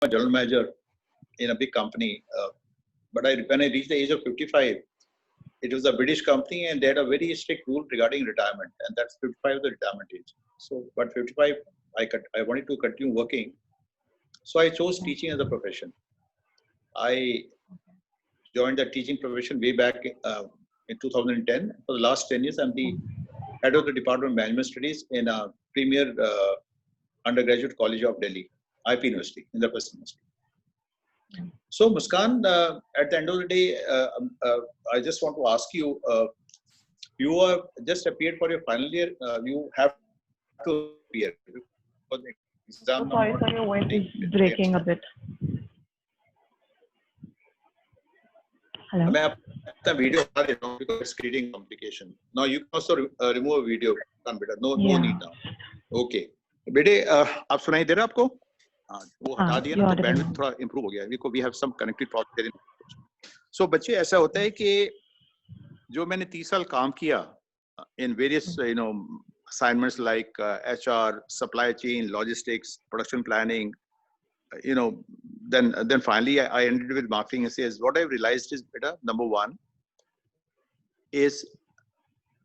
a general manager in a big company. But when I reached the age of 55, it was a British company and they had a very strict rule regarding retirement, and that's 55 is the retirement age. So, but 55, I wanted to continue working. So I chose teaching as a profession. I joined the teaching profession way back in 2010. For the last 10 years, I'm the head of the Department of Management Studies in a premier undergraduate college of Delhi, IP University, Indraprastha University. So Muskan, at the end of the day, I just want to ask you, you have just appeared for your final year. You have to appear. Sorry, sir, your voice is breaking a bit. Hello? मैं अपना video हटा देता हूँ because it's creating complication. Now you can also remove a video. No need now. Okay. बेटे आप सुनाई दे रहा आपको? वो हटा दिया ना तो बैंडविड्थ थोड़ा इंप्रूव हो गया. We have some connected problem. So बच्चे ऐसा होता है कि जो मैंने 30 साल काम किया in various assignments like HR, supply chain, logistics, production planning, then finally I ended with marketing and sales. What I realized is, beta, number one is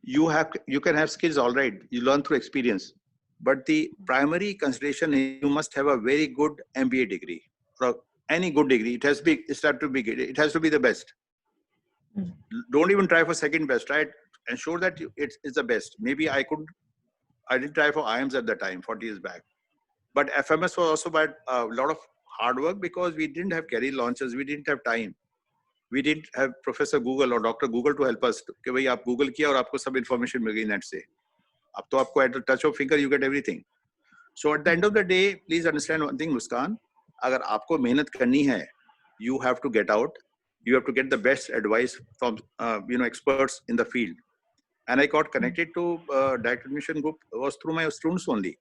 you can have skills, all right, you learn through experience, but the primary consideration is you must have a very good MBA degree, or any good degree. It has to be good. It has to be the best. Don't even try for second best, right? Ensure that it's the best. Maybe I did try for IIMS at the time, 40 years back. But FMS was also by a lot of hard work because we didn't have career launches. We didn't have time. We didn't have Professor Google or Dr. Google to help us. कि भाई आप Google किया और आपको सब information मिल गई net से. अब तो आपको at the touch of finger you get everything. So at the end of the day, please understand one thing, Muskan. अगर आपको मेहनत करनी है, you have to get out. You have to get the best advice from experts in the field. And I got connected to direct admission group was through my students only.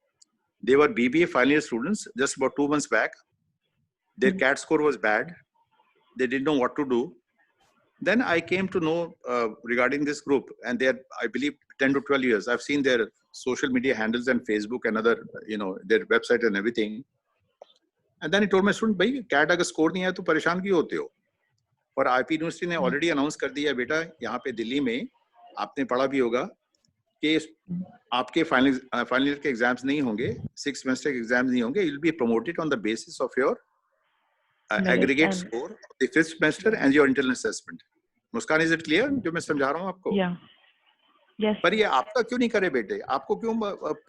They were BBA final year students just about 2 months back. Their CAT score was bad. They didn't know what to do. Then I came to know regarding this group, and they're, I believe, 10 to 12 years. I've seen their social media handles and Facebook and other, their website and everything. And then he told my student, "Bhai, CAT अगर score नहीं है तो परेशान क्यों होते हो?" और IP university ने already announce कर दिया, बेटा, यहाँ पे दिल्ली में आपने पढ़ा भी होगा कि आपके फाइनल ईयर के एग्जाम्स नहीं होंगे, 6 सेमेस्टर के एग्जाम्स नहीं होंगे. You'll be promoted on the basis of your aggregate score of the 5th semester and your internal assessment. Muskan, is it clear जो मैं समझा रहा हूँ आपको? Yeah. Yes. पर ये आपका क्यों नहीं करे बेटे? आपको क्यों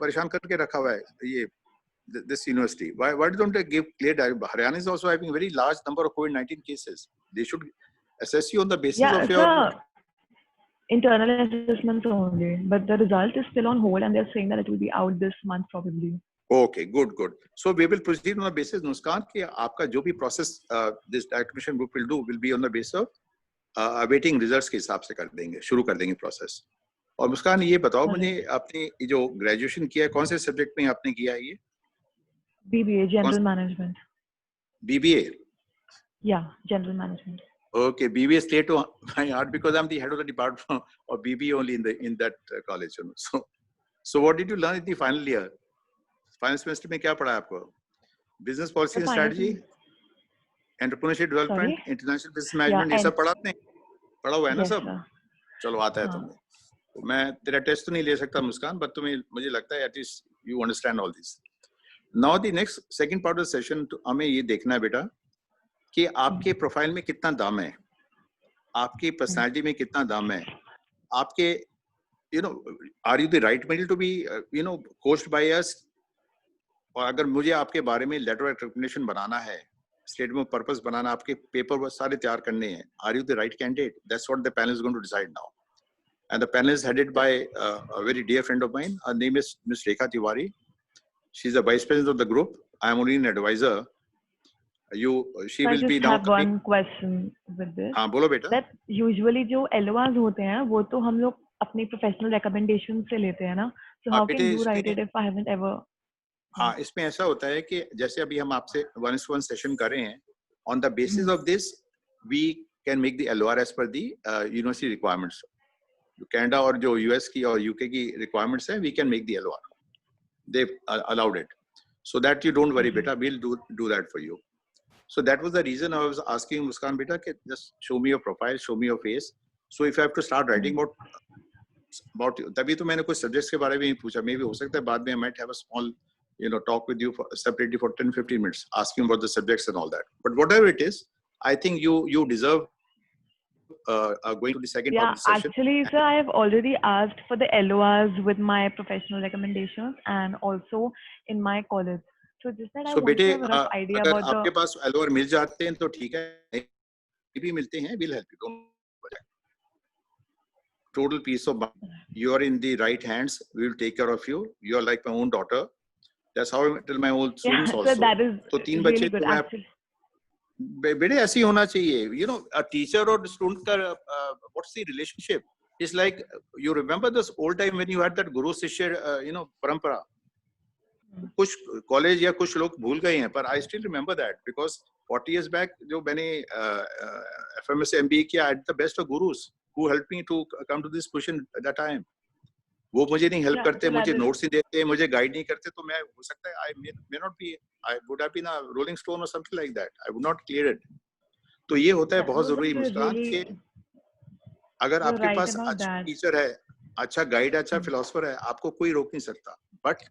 परेशान करके रखा हुआ है ये this university? Why don't they give clear direction? Haryana is also having very large number of COVID-19 cases. They should assess you on the basis of your internal assessments only, but the result is still on hold and they're saying that it will be out this month probably. Okay, good. So we will proceed on the basis, Muskan, कि आपका जो भी process this direct admission group will do will be on the basis of awaiting results के हिसाब से कर देंगे, शुरू कर देंगे process. और मुस्कान ये बताओ मुझे, आपने जो graduation किया है कौन से subject में आपने किया है ये? BBA, General Management. BBA? Yeah, General Management. Okay, BBA is clear to my heart because I'm the head of the department of BBA only in that college. So what did you learn in the final year? Final semester में क्या पढ़ा आपको? Business policy and strategy, entrepreneurship development, international business management, ये सब पढ़ा आपने? पढ़ा हुआ है ना सब? चलो आता है तुम्हें. मैं तेरा टेस्ट तो नहीं ले सकता मुस्कान, but तुम्हें मुझे लगता है at least you understand all this. Now the second part of the session हमें ये देखना है बेटा कि आपके प्रोफाइल में कितना दम है, आपकी पर्सनालिटी में कितना दम है, आपके are you the right material to be coached by us? और अगर मुझे आपके बारे में लेटर ऑफ रिकमेंडेशन बनाना है, स्टेटमेंट ऑफ पर्पस बनाना, आपके पेपर सारे तैयार करने हैं, are you the right candidate? That's what the panel is going to decide now. And the panel is headed by a very dear friend of mine. Her name is Ms. Rekha Tiwari. She is the vice president of the group. I am only an advisor. She will be now. I just have one question with this. हाँ बोलो बेटा. That usually जो LORs होते हैं वो तो हम लोग अपनी प्रोफेशनल रिकमेंडेशन से लेते हैं ना. So how can you write it if I haven't ever? हाँ, इसमें ऐसा होता है कि जैसे अभी हम आपसे 1-1 सेशन कर रहे हैं, on the basis of this we can make the LOR as per the university requirements. Canada और जो US की और UK की requirements है, we can make the LOR. They've allowed it, so that you don't worry, beta. We'll do that for you. So that was the reason I was asking Muskan beta, just show me your profile, show me your face. So if I have to start writing about you, तभी तो मैंने कुछ subjects के बारे में ही पूछा. Maybe हो सकता है बाद में I might have a small, talk with you separately for 10-15 minutes, asking about the subjects and all that. But whatever it is, I think you deserve going to the second part of the session. Actually, sir, I have already asked for the LORs with my professional recommendations and also in my college. So just that I want to have a rough idea अगर about आपके पास LOR मिल जाते हैं तो ठीक है, भी मिलते हैं, we'll help you. Don't worry. Total peace of mind. You are in the right hands. We will take care of you. You are like my own daughter. That's how I tell my old students also. So that is तो 3 really बच्चे good, तो मैं actually. बेटे ऐसे ही होना चाहिए. A teacher और student का what's the relationship? It's like, you remember this old time when you had that guru shishya परंपरा. कुछ कॉलेज या कुछ लोग भूल गए हैं, पर I still remember that because 40 years back जो मैंने FMS MBA किया, I had the best of gurus who helped me to come to this position at that time. वो मुझे नहीं हेल्प करते, मुझे नोट्स नहीं देते, मुझे गाइड नहीं करते, तो मैं हो सकता है I would have been a rolling stone or something like that. I would not clear it. तो ये होता है बहुत जरूरी मुस्कान कि अगर आपके पास अच्छा टीचर है, अच्छा गाइड, अच्छा फिलोसफर है, आपको कोई रोक नहीं सकता. But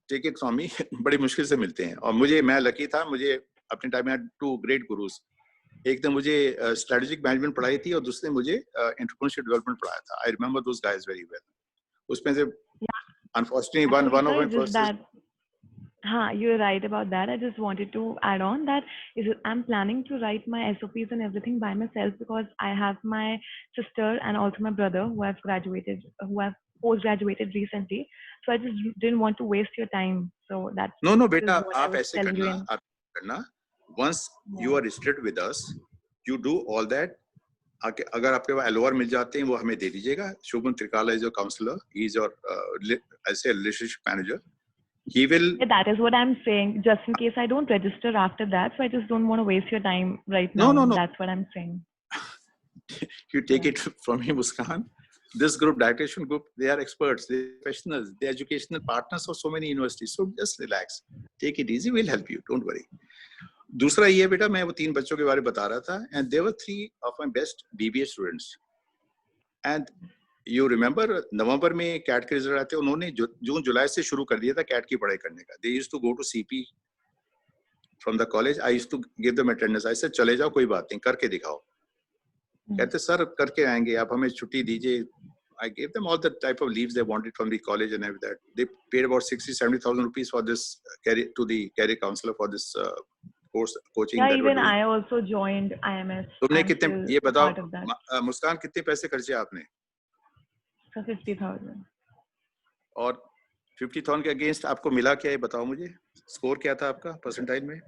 take it from me, बड़ी मुश्किल से मिलते हैं. और मैं लकी था, मुझे अपने टाइम में 2 ग्रेट गुरुज. एक ने मुझे स्ट्रेटेजिक मैनेजमेंट पढ़ाई थी और दूसरे ने मुझे एंटरप्रेन्योरशिप डेवलपमेंट पढ़ाया था. I remember those guys very well. उसमें से unfortunately one of my courses. You're right about that. I just wanted to add on that I'm planning to write my SOPs and everything by myself because I have my sister and also my brother who have post-graduated recently. So I just didn't want to waste your time. So that's no beta, आप ऐसे करना. Once you are registered with us, you do all that. अगर आपके पास LOR मिल जाते हैं, वो हमें दे दीजिएगा. Shubham त्रिकाला is your counselor. He is your I say relationship manager. He will. That is what I'm saying. Just in case I don't register after that, so I just don't want to waste your time right now. No. That's what I'm saying. You take it from me, Muskan. This group, dietitian group, they are experts, they are professionals, they are educational partners of so many universities. So just relax, take it easy. We'll help you. Don't worry. दूसरा ये बेटा, मैं वो 3 बच्चों के बारे में बता रहा था, and there were 3 of my best BBA students. And you remember, नवंबर में कैट के रिजल्ट आते, उन्होंने जून जुलाई से शुरू कर दिया था कैट की पढ़ाई करने का. They used to go to CP from the college. I used to give them attendance. I said चले जाओ, कोई बात नहीं, करके दिखाओ. कहते सर करके आएंगे, आप हमें छुट्टी दीजिए. I gave them all the type of leaves they wanted from the college and everything. They paid about 60,000-70,000 rupees for this to the career counselor for this course coaching. Yeah, even I also joined IMS. तुमने कितने, ये बताओ मुस्कान, कितने पैसे खर्चे आपने? 50,000. और 50,000 के अगेंस्ट आपको मिला क्या, ये बताओ मुझे. स्कोर क्या था आपका परसेंटाइल में?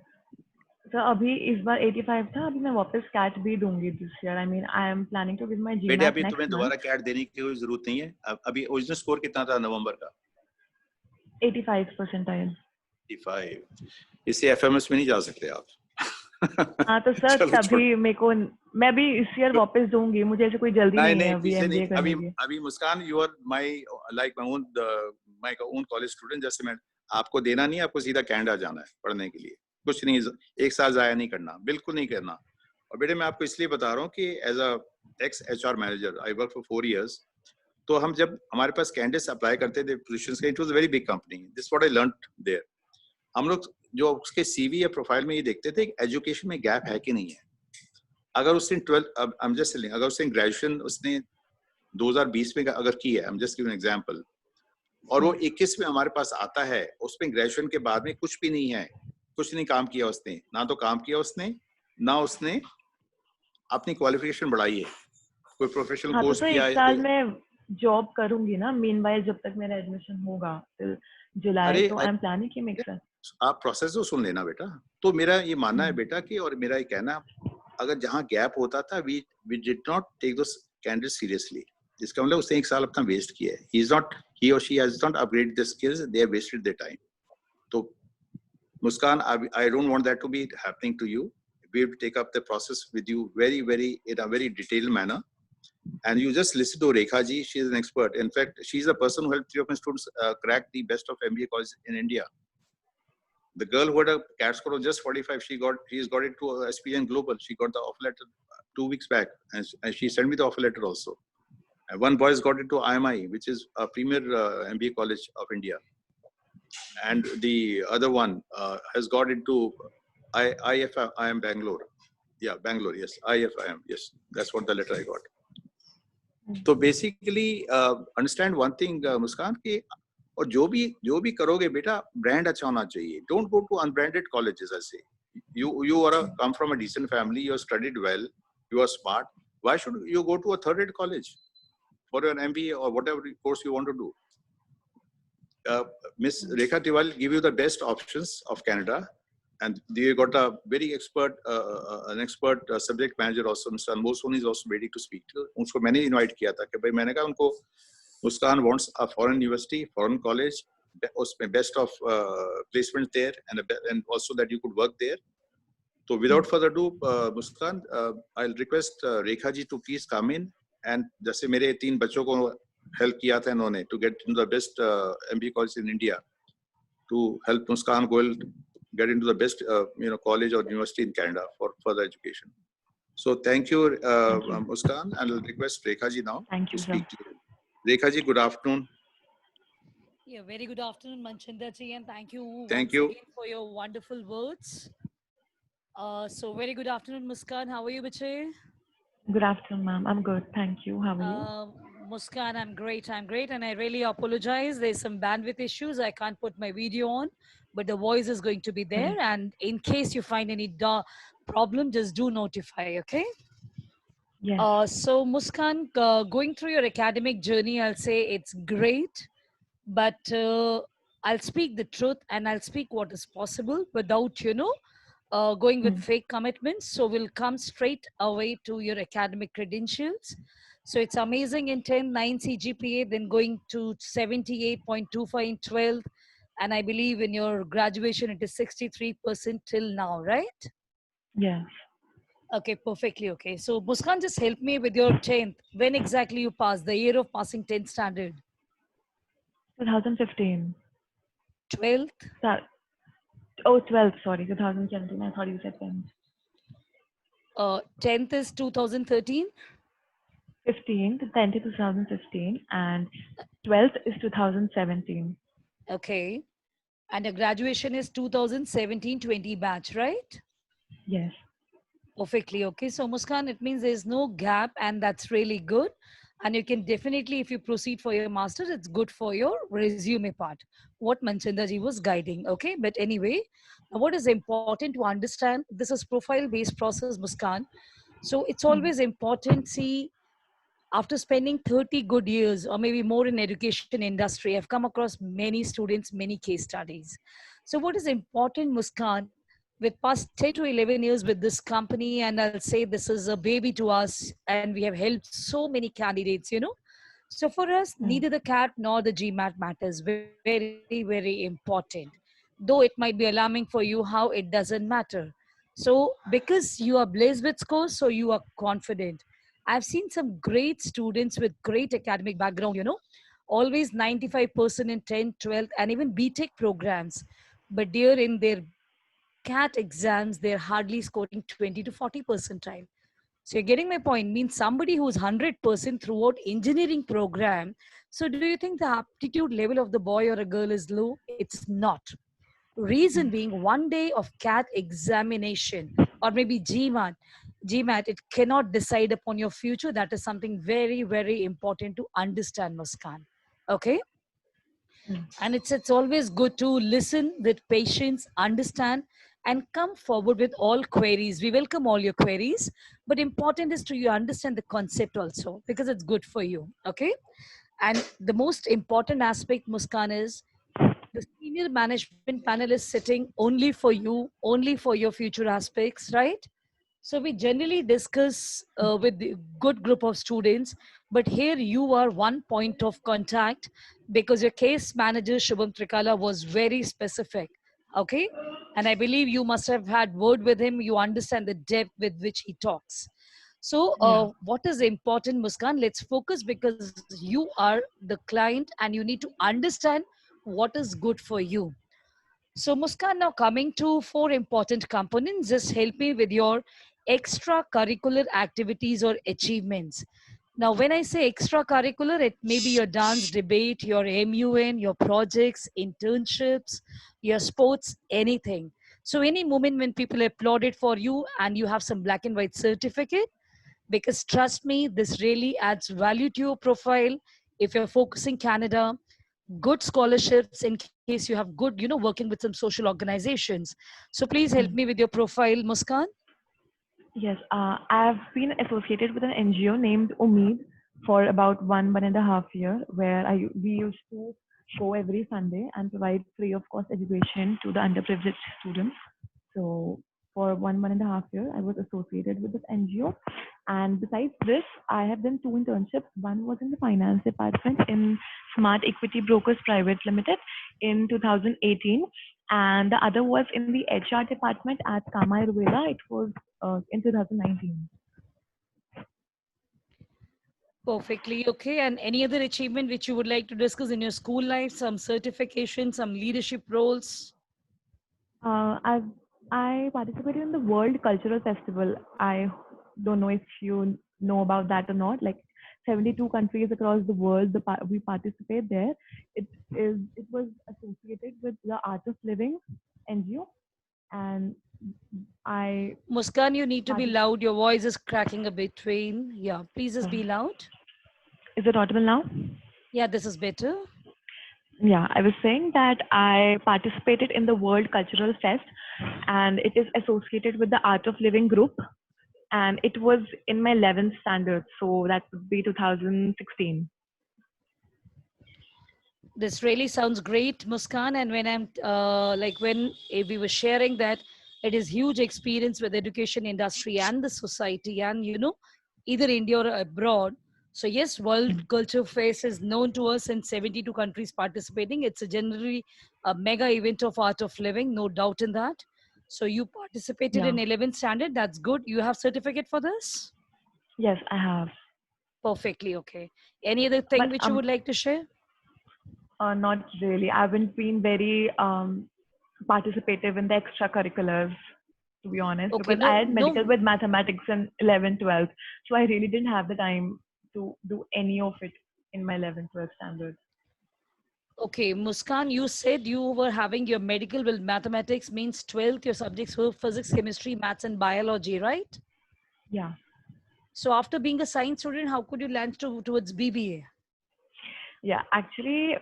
सर अभी इस बार 85 था. अभी मैं वापस कैट भी दूंगी this year. I mean I am planning to give my GMAT बेटे अभी तुम्हें दोबारा कैट देने की कोई जरूरत नहीं है. अभी ओरिजिनल स्कोर कितना था नवंबर का? 85 परसेंटाइल. 85. इससे FMS में नहीं जा सकते आप. हाँ तो सर तभी मैं भी इस ईयर वापस दूंगी. मुझे ऐसे कोई जल्दी नहीं है अभी MBA करने की. अभी Muskan, you are my my own college student. जैसे मैं आपको देना नहीं है, आपको सीधा कनाडा जाना है पढ़ने के लिए. कुछ नहीं, 1 साल जाया नहीं करना, बिल्कुल नहीं करना. और बेटे मैं आपको इसलिए बता रहा हूँ कि as a ex HR manager I work for 4 years. तो हम जब हमारे पास कैंडिडेट्स अप्लाई करते थे पोजीशंस के, it was a very big company. This what I learned there. हम लोग जो उसके CV या प्रोफाइल में ये देखते थे एजुकेशन में गैप है कि नहीं है. अगर उसने 12 अगर उसने ग्रेजुएशन उसने 2020 में अगर की है, I'm just giving an example, और वो 21 में हमारे पास आता है, उसमें ग्रेजुएशन के बाद में कुछ भी नहीं है, कुछ नहीं काम किया उसने, ना तो काम किया उसने, ना उसने अपनी क्वालिफिकेशन बढ़ाई है, कोई प्रोफेशनल कोर्स किया है. इस साल मैं जॉब करूंगी ना मीनवाइल जब तक मेरा एडमिशन होगा टिल जुलाई. तो आई एम प्लानिंग कि मेक सेंस. आप प्रोसेस तो सुन लेना बेटा. तो मेरा ये मानना है बेटा कि, और मेरा ये कहना, अगर जहां गैप होता था we did not take those candidates seriously. इसका मतलब उसने 1 साल अपना वेस्ट किया है. he or she has not upgraded their skills, they have wasted their time. तो Muskan, I don't want that to be happening to you. We will take up the process with you in a very detailed manner. And you just listen to Rekha ji. She is an expert. In fact, she is the person who helped 3 of my students crack the best of MBA colleges in India. The girl who had a CAT score of just 45, she's got it to SPN Global. She got the offer letter 2 weeks back, and she sent me the offer letter also. And one boy's got it to IMI, which is a premier MBA college of India, and the other one has got into IFIM Bangalore. Yeah, Bangalore. Yes, IFIM. Yes, that's what the letter I got. So basically, understand one thing, Muskan, कि और जो भी करोगे बेटा, brand अच्छा होना चाहिए. Don't go to unbranded colleges. I say, you come from a decent family, you have studied well, you are smart. Why should you go to a third-rate college for an MBA or whatever course you want to do? Miss Rekha Tiwari give you the best options of Canada, and they got a very expert, an expert subject manager also. Mr. Anmol Soni is also ready to speak. उसको मैंने invite किया था कि भाई मैंने कहा उनको Muskan wants a foreign university, foreign college, उसमें best of placement there, and also that you could work there. So without further ado, Muskan, I'll request Rekha ji to please come in, and जैसे मेरे 3 बच्चों को help किया था इन्होंने to get into the best MBA college in India, to help Muskan Goel get into the best college or university in Canada for further education. So thank you, Muskan, and I'll request Rekha ji now to speak to you. Rekha ji, good afternoon. Yeah, very good afternoon, Manchinder ji, and thank you again for your wonderful words. So very good afternoon, Muskan. How are you, Bache? Good afternoon, ma'am. I'm good. Thank you. How are you? Muskan, I'm great. And I really apologize. There's some bandwidth issues. I can't put my video on, but the voice is going to be there. And in case you find any problem, just do notify, okay? Yes. So Muskan, going through your academic journey, I'll say it's great, but I'll speak the truth and I'll speak what is possible without, going with fake commitments. So we'll come straight away to your academic credentials. So it's amazing in 10, 9 CGPA, then going to 78.25 in 12th. And I believe in your graduation, it is 63% till now, right? Yes. Okay, perfectly okay. So Muskan, just help me with your 10th. When exactly you passed, the year of passing 10th standard? 2015. 12th? 12th, sorry, 2017. I thought you said 10th. 10th is 2013? 15th, 10th is 2015, and 12th is 2017. Okay. And the graduation is 2017-20 batch, right? Yes. Perfectly okay. So Muskan, it means there's no gap, and that's really good. And you can definitely, if you proceed for your master's, it's good for your resume part, what Manchinder ji was guiding. Okay. But anyway, what is important to understand, this is profile-based process, Muskan. So it's always important, see, after spending 30 good years or maybe more in education industry, I've come across many students, many case studies. So what is important, Muskan, with past 10 to 11 years with this company, and I'll say this is a baby to us, and we have helped so many candidates, So for us, neither the CAT nor the GMAT matters. Very, very important. Though it might be alarming for you how it doesn't matter. So because you are blessed with scores, so you are confident. I've seen some great students with great academic background, always 95% in 10th, 12th, and even BTech programs. But dear, in their CAT exams, they're hardly scoring 20 to 40 percentile. So you're getting my point. Means somebody who's 100% throughout engineering program. So do you think the aptitude level of the boy or a girl is low? It's not. Reason being, one day of CAT examination or maybe GMAT, it cannot decide upon your future. That is something very, very important to understand, Muskan. Okay? And it's always good to listen with patience, understand, and come forward with all queries. We welcome all your queries, but important is to you understand the concept also, because it's good for you. Okay? And the most important aspect, Muskan, is the senior management panel is sitting only for you, only for your future aspects, right? So we generally discuss with the good group of students, but here you are one point of contact, because your case manager Shubham Trikala was very specific. Okay, and I believe you must have had word with him. You understand the depth with which he talks. So what is important, Muskan? Let's focus, because you are the client and you need to understand what is good for you. So Muskan, now coming to four important components, just help me with your extracurricular activities or achievements. Now, when I say extracurricular, it may be your dance debate, your MUN, your projects, internships, your sports, anything. So any moment when people applauded for you and you have some black and white certificate, because trust me, this really adds value to your profile. If you're focusing Canada, good scholarships in case you have good, working with some social organizations. So please help me Mm. with your profile, Muskan. Yes, I've been associated with an NGO named Umeed for about 1.5 year, where we used to go every Sunday and provide free of cost education to the underprivileged students. So for 1.5 year, I was associated with this NGO. And besides this, I have done two internships. One was in the finance department in Smart Equity Brokers Private Limited in 2018. And the other was in the HR department at Kama Ayurveda. It was in 2019. Perfectly okay. And any other achievement which you would like to discuss in your school life, some certification, some leadership roles? I participated in the World Cultural Festival. I don't know if you know about that or not. Like 72 countries across the world, we participate there. It was associated with the Art of Living NGO, and I Muskan, you need to be participated. loud. Your voice is cracking a between. Yeah, please just be loud. Is it audible now? Yeah, this is better. Yeah, I was saying that I participated in the World Cultural Fest, and it is associated with the Art of Living group, and it was in my 11th standard, so that would be 2016. This really sounds great, Muskan. And when we were sharing that, it is huge experience with education industry and the society, and either India or abroad. So yes, World Culture Fest is known to us in 72 countries participating. It's a generally a mega event of art of living, no doubt in that. So you participated Yeah. in 11th standard. That's good. You have certificate for this. Yes, I have. Perfectly okay. Any other thing But which you would like to share? not really. I haven't been very participative in the extracurriculars, to be honest, Okay, because I no, had medical no. with mathematics in 11, 12. So I really didn't have the time to do any of it in my 11, 12 standards. Okay, Muskan, you said you were having your medical with mathematics means 12th, your subjects were physics, chemistry, maths, and biology, right? Yeah. So after being a science student, how could you land towards BBA? Yeah, actually,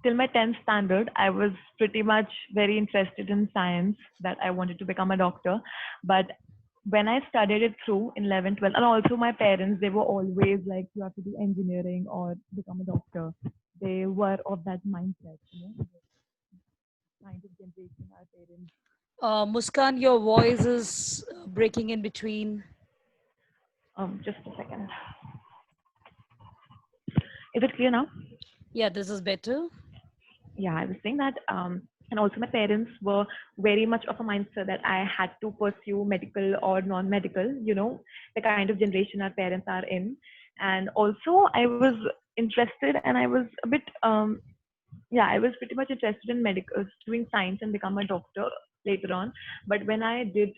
till my 10th standard, I was pretty much very interested in science, that I wanted to become a doctor. But when I studied it through in 11, 12, and also my parents, they were always like, you have to do engineering or become a doctor. They were of that mindset, the kind of generation our parents. Muskan, your voice is breaking in between. Just a second. Is it clear now? Yeah, this is better. Yeah, I was saying that, and also my parents were very much of a mindset that I had to pursue medical or non-medical, the kind of generation our parents are in. And also I was interested, and I was a bit, yeah, I was pretty much interested in medical, doing science and become a doctor later on. But when I did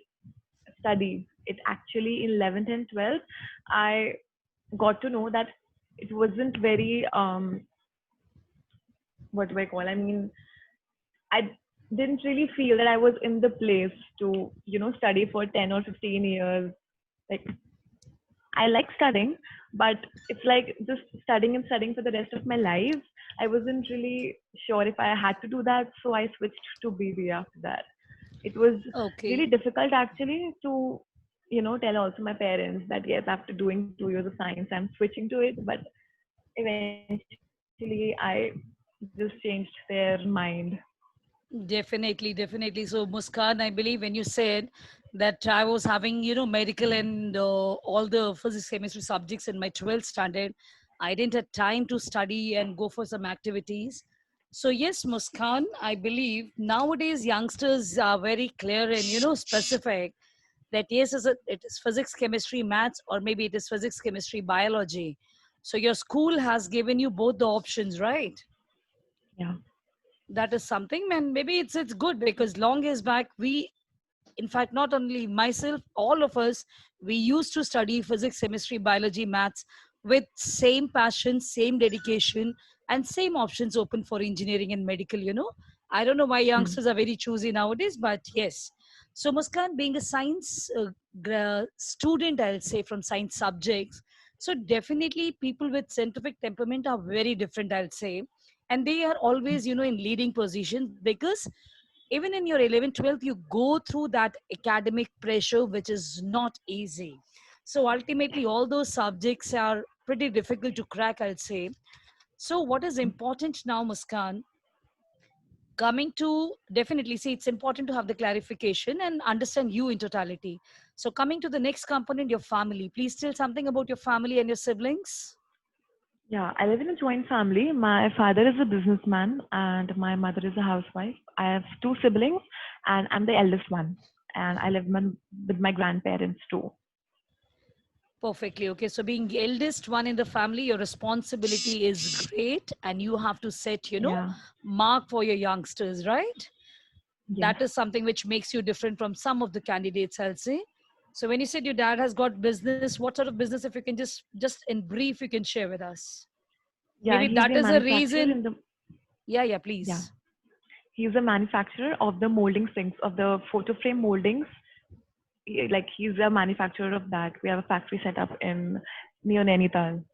study it, actually in 11th and 12th, I got to know that it wasn't very, what do I call? I mean, I didn't really feel that I was in the place to, study for 10 or 15 years. Like, I like studying, but it's like just studying and studying for the rest of my life. I wasn't really sure if I had to do that, so I switched to BB after that. It was really Okay. difficult actually to, tell also my parents that yes, after doing 2 years of science, I'm switching to it. But eventually, I just changed their mind. Definitely, definitely. So, Muskan, I believe when you said that I was having, medical and all the physics, chemistry subjects in my 12th standard, I didn't have time to study and go for some activities. So, yes, Muskan, I believe nowadays youngsters are very clear and, specific that yes, it is physics, chemistry, maths, or maybe it is physics, chemistry, biology. So, your school has given you both the options, right? Yeah. That is something, and maybe it's good because long years back we, in fact, not only myself, all of us, we used to study physics, chemistry, biology, maths with same passion, same dedication, and same options open for engineering and medical. I don't know why Hmm. youngsters are very choosy nowadays, but yes. So Muskan, being a science student, I'll say, from science subjects, so definitely people with scientific temperament are very different, I'll say, and they are always, in leading positions because even in your 11th 12th you go through that academic pressure which is not easy. So ultimately all those subjects are pretty difficult to crack, I'll say. So what is important now, Muskan, coming to, definitely see, it's important to have the clarification and understand you in totality. So coming to the next component, your family, please tell something about your family and your siblings. Yeah, I live in a joint family. My father is a businessman and my mother is a housewife. I have two siblings and I'm the eldest one. And I live with my grandparents too. Perfectly. Okay. So being eldest one in the family, your responsibility is great and you have to set, Yeah. mark for your youngsters, right? Yes. That is something which makes you different from some of the candidates, I'll say. So when you said your dad has got business, what sort of business, if you can just in brief, you can share with us? Yeah, Maybe he's that a is a manufacturer reason. in the Yeah, yeah, yeah. please. He's a manufacturer of the molding sinks, of the photo frame moldings. Like he's a manufacturer of that. We have a factory set up in near Nainital.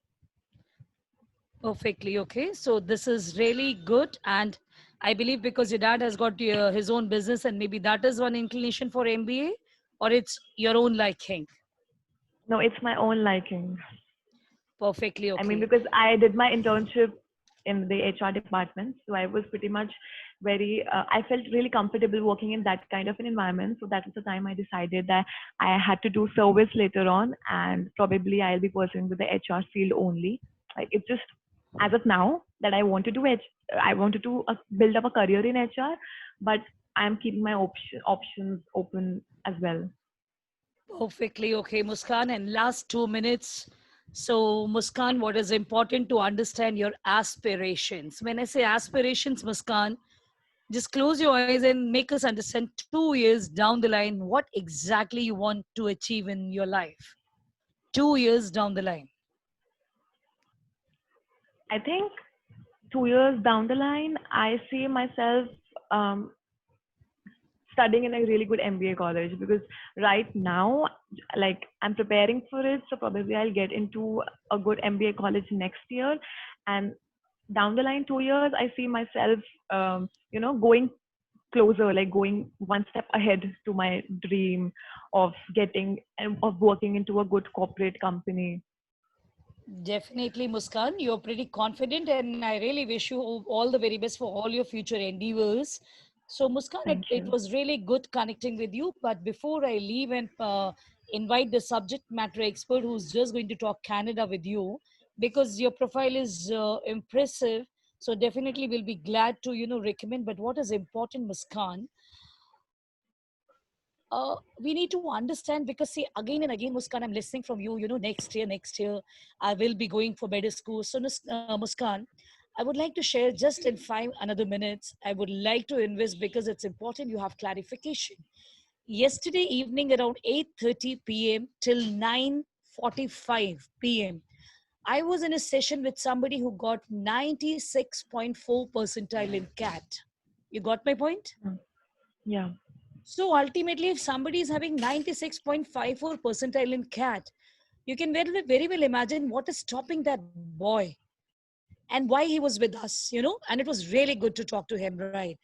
Perfectly. Okay. So this is really good. And I believe because your dad has got his own business and maybe that is one inclination for MBA, or it's your own liking. No, it's my own liking. Perfectly I mean, okay. because I did my internship in the HR department, so I was pretty much I felt really comfortable working in that kind of an environment. So that was the time I decided that I had to do service later on, and probably I'll be pursuing with the HR field only. Like it's just as of now that I want to do it. I wanted to build up a career in HR, but I'm keeping my options open as well. Perfectly okay, Muskan. And last 2 minutes. So, Muskan, what is important to understand your aspirations? When I say aspirations, Muskan, just close your eyes and make us understand 2 years down the line what exactly you want to achieve in your life. 2 years down the line. I think 2 years down the line, I see myself um, studying in a really good MBA college because right now, like I'm preparing for it, so probably I'll get into a good MBA college next year, and down the line 2 years, I see myself, going closer, like going one step ahead to my dream of getting and of working into a good corporate company. Definitely, Muskan. You're pretty confident, and I really wish you all the very best for all your future endeavors. So, Muskan, it, Thank it you. was really good connecting with you. But before I leave and invite the subject matter expert who's just going to talk Canada with you, because your profile is impressive. So, definitely, we'll be glad to, recommend. But what is important, Muskan, we need to understand because see again and again, Muskan, I'm listening from you, next year I will be going for better school. So Muskan, I would like to share just in 5 another minutes, I would like to invest because it's important you have clarification. Yesterday evening around 8:30 p.m. till 9:45 p.m. I was in a session with somebody who got 96.4 percentile in CAT. You got my point? Mm. Yeah. So ultimately, if somebody is having 96.54 percentile in CAT, you can very well imagine what is stopping that boy and why he was with us, and it was really good to talk to him, right?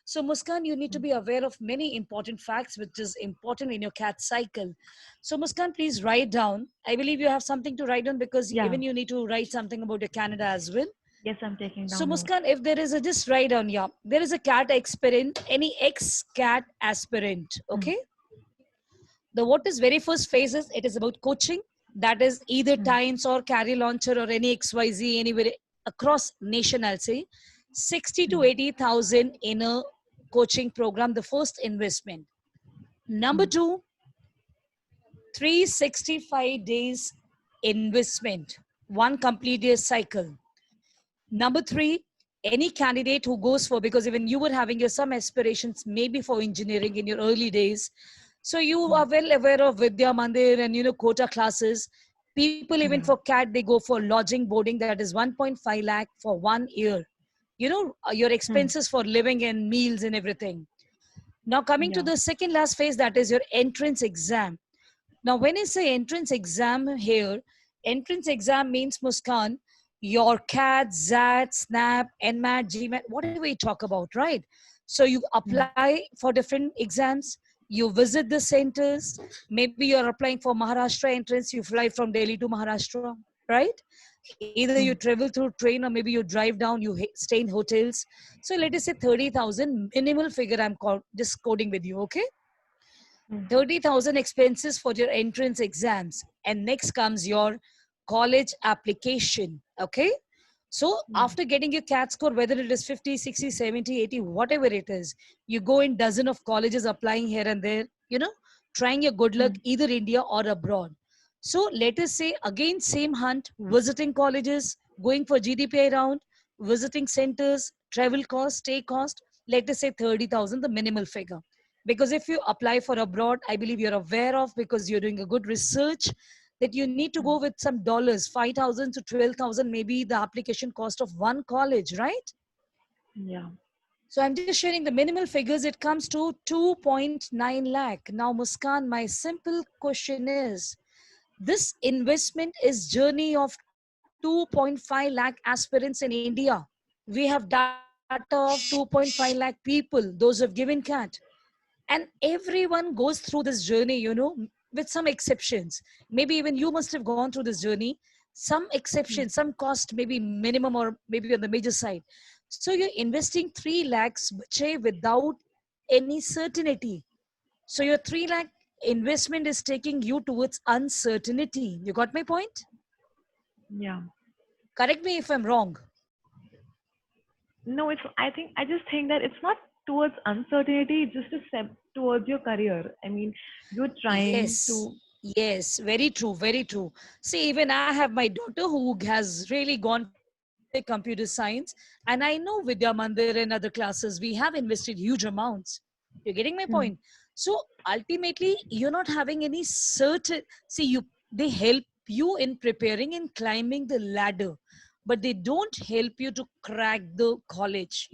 So Muskan, you need to be aware of many important facts, which is important in your CAT cycle. So Muskan, please write down. I believe you have something to write down because even you need Yeah. to write something about your Canada as well. Yes, I'm taking So down Muskan, notes. if there is a just write down, yeah, there is a CAT aspirant, any ex-CAT aspirant, Mm. okay? The what is very first phase is it is about coaching. That is either Mm. Tynes or Carry Launcher or any XYZ anywhere across nation, I'll say. 60 to Mm. 80,000 in a coaching program, the first investment. Number Mm. two, 365 days investment, one complete year cycle. Number three, any candidate who goes for, because even you were having your some aspirations maybe for engineering in your early days, so you Mm. are well aware of Vidya Mandir and quota classes. People even Yeah. for CAT they go for lodging boarding, that is 1.5 lakh for 1 year. Your Mm. expenses for living and meals and everything. Now coming to Yeah. the second last phase, that is your entrance exam. Now, when I say entrance exam here, entrance exam means, Muskan, your CAT, ZAT, SNAP, NMAT, GMAT, whatever you talk about, right? So you Mm. apply for different exams, you visit the centers. Maybe you're applying for Maharashtra entrance, you fly from Delhi to Maharashtra, right? Either you Mm. travel through train or maybe you drive down, you stay in hotels. So let us say 30,000 minimal figure, I'm just coding with you, okay? Mm. 30,000 expenses for your entrance exams. And next comes your college application. Okay. So Yeah. after getting your CAT score, whether it is 50, 60, 70, 80, whatever it is, you go in dozen of colleges applying here and there, trying your good luck Mm. either India or abroad. So let us say again, same hunt, visiting colleges, going for GDPI round, visiting centers, travel cost, stay cost, let us say 30,000, the minimal figure. Because if you apply for abroad, I believe you're aware of, because you're doing a good research, that you need to Mm. go with some dollars, 5,000 to 12,000, maybe the application cost of one college, right? Yeah. So I'm just sharing the minimal figures. It comes to 2.9 lakh. Now, Muskan, my simple question is, this investment is journey of 2.5 lakh aspirants in India. We have data of 2.5 lakh people, those who have given CAT. And everyone goes through this journey, with some exceptions. Maybe even you must have gone through this journey. Some Mm. exceptions, some cost maybe minimum or maybe on the major side. So you're investing 3 lakhs without any certainty. So your 3 lakh investment is taking you towards uncertainty. You got my point? Yeah. Correct me if I'm wrong. No, I just think that it's not towards uncertainty, it's just a step towards your career. I mean, you're trying Yes, to. yes, very true, very true. See, even I have my daughter who has really gone for BTech Computer Science, and I know Vidya Mandir and other classes, we have invested huge amounts. You're getting my Mm. point? So ultimately, you're not having any certain. See, they help you in preparing and climbing the ladder, but they don't help you to crack the college.